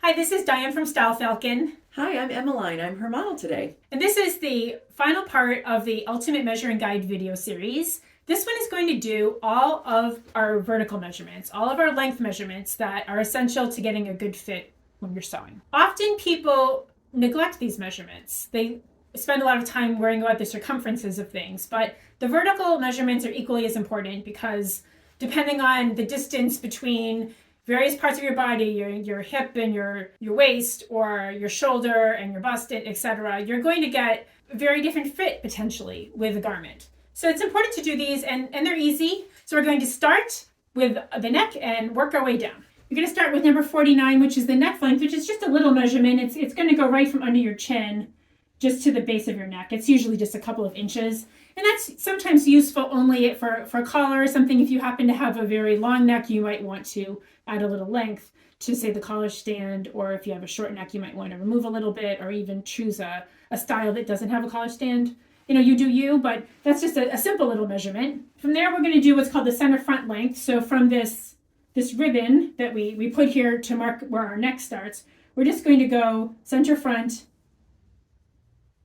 Hi, this is Diane from Style Falcon. Hi, I'm Emmeline. I'm her model today. And this is the final part of the Ultimate Measuring Guide video series. This one is going to do all of our vertical measurements, all of our length measurements that are essential to getting a good fit when you're sewing. Often people neglect these measurements. They spend a lot of time worrying about the circumferences of things, but the vertical measurements are equally as important because depending on the distance between various parts of your body, your hip and your waist, or your shoulder and your bust, etc., you're going to get a very different fit potentially with a garment. So it's important to do these, and they're easy. So we're going to start with the neck and work our way down. You're going to start with number 49, which is the neck length, which is just a little measurement. It's going to go right from under your chin just to the base of your neck. It's usually just a couple of inches. And that's sometimes useful only for a collar or something. If you happen to have a very long neck, you might want to add a little length to, say, the collar stand, or if you have a short neck, you might want to remove a little bit or even choose a style that doesn't have a collar stand. You do you, but that's just a simple little measurement. From there, we're going to do what's called the center front length. So from this ribbon that we put here to mark where our neck starts, we're just going to go center front,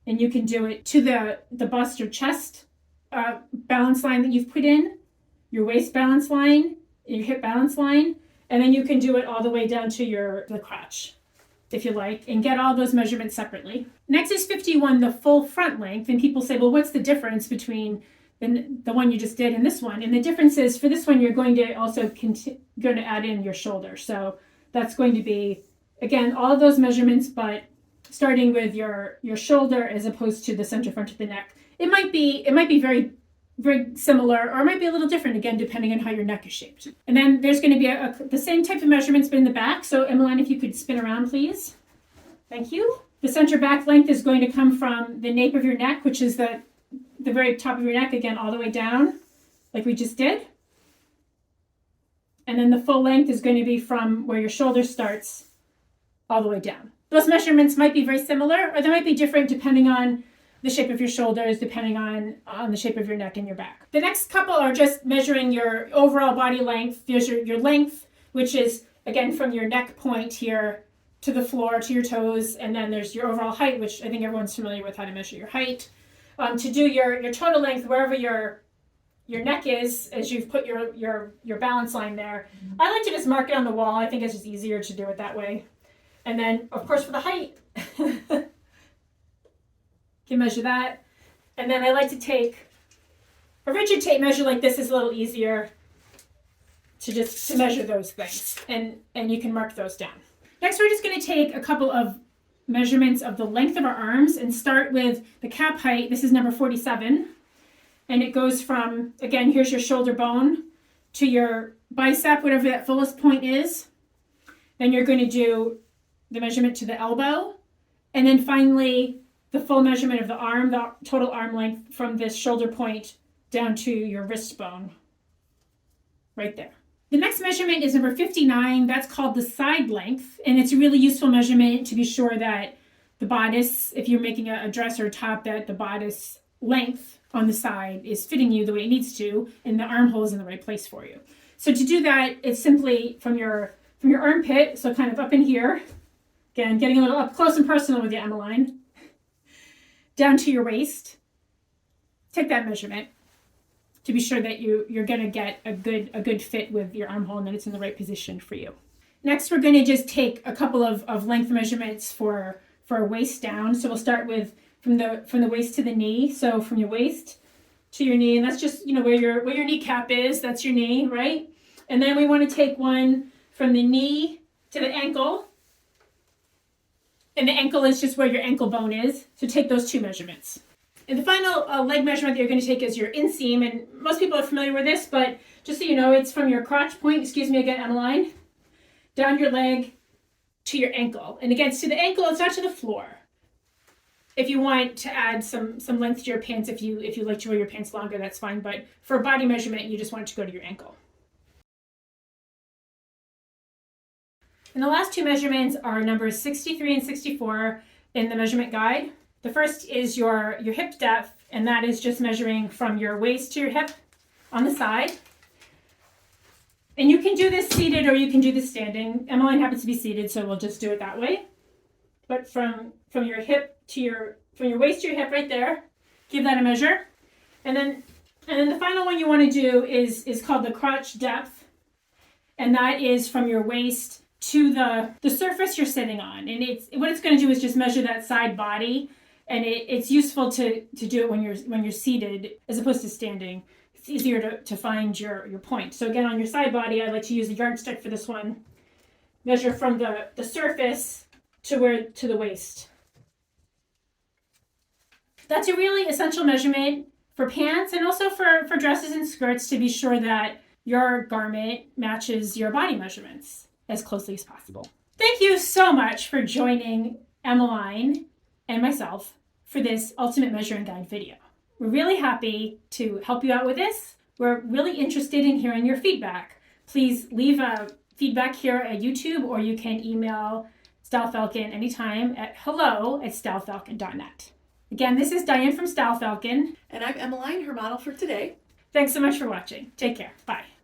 and you can do it to the bust or chest balance line that you've put in, your waist balance line, your hip balance line, and then you can do it all the way down to the crotch, if you like, and get all those measurements separately. Next is 51, the full front length, and people say, well, what's the difference between the one you just did and this one? And the difference is, for this one, you're going to also going to add in your shoulder. So that's going to be, again, all of those measurements, but starting with your shoulder as opposed to the center front of the neck. It might be very, very similar, or it might be a little different, again, depending on how your neck is shaped. And then there's going to be the same type of measurements, but in the back. So Emmeline, if you could spin around, please. Thank you. The center back length is going to come from the nape of your neck, which is the very top of your neck, again, all the way down, like we just did. And then the full length is going to be from where your shoulder starts all the way down. Those measurements might be very similar, or they might be different depending on the shape of your shoulders, depending on the shape of your neck and your back. The next couple are just measuring your overall body length. There's your length, which is, again, from your neck point here to the floor, to your toes, and then there's your overall height, which I think everyone's familiar with how to measure your height. To do your total length, wherever your neck is, as you've put your balance line there, I like to just mark it on the wall. I think it's just easier to do it that way. And then, of course, for the height, you can measure that. And then I like to take a rigid tape measure like this. Is a little easier to measure those things. And you can mark those down. Next, we're just going to take a couple of measurements of the length of our arms and start with the cap height. This is number 47. And it goes from, again, here's your shoulder bone to your bicep, whatever that fullest point is. Then you're going to do the measurement to the elbow. And then finally, the full measurement of the arm, the total arm length from this shoulder point down to your wrist bone, right there. The next measurement is number 59. That's called the side length, and it's a really useful measurement to be sure that the bodice, if you're making a dress or a top, that the bodice length on the side is fitting you the way it needs to, and the armhole is in the right place for you. So to do that, it's simply from your armpit, so kind of up in here, again, getting a little up close and personal with your Emmeline, down to your waist. Take that measurement to be sure that you're going to get a good fit with your armhole and that it's in the right position for you. Next, we're going to just take a couple of length measurements for a waist down. So we'll start with from the waist to the knee. So from your waist to your knee, and that's just where your kneecap is. That's your knee, right? And then we want to take one from the knee to the ankle. And the ankle is just where your ankle bone is. So take those two measurements. And the final leg measurement that you're going to take is your inseam. And most people are familiar with this, but just so you know, it's from your crotch point, excuse me again, Emmeline, down your leg to your ankle. And again, it's to the ankle, it's not to the floor. If you want to add some length to your pants, if you like to wear your pants longer, that's fine. But for a body measurement, you just want it to go to your ankle. And the last two measurements are numbers 63 and 64 in the measurement guide. The first is your hip depth, and that is just measuring from your waist to your hip on the side. And you can do this seated or you can do this standing. Emmeline happens to be seated, so we'll just do it that way. But from your hip to from your waist to your hip right there, give that a measure. And then the final one you want to do is called the crotch depth. And that is from your waist to the surface you're sitting on. And what it's going to do is just measure that side body. And it's useful to do it when you're seated as opposed to standing. It's easier to find your point. So again, on your side body, I like to use a yardstick for this one. Measure from the surface to the waist. That's a really essential measurement for pants and also for dresses and skirts to be sure that your garment matches your body measurements as closely as possible. Thank you so much for joining Emmeline and myself for this Ultimate Measuring Guide video. We're really happy to help you out with this. We're really interested in hearing your feedback. Please leave a feedback here at YouTube, or you can email Style Falcon anytime at hello@stylefalcon.net. Again, this is Diane from Style Falcon. And I'm Emmeline, her model for today. Thanks so much for watching. Take care. Bye.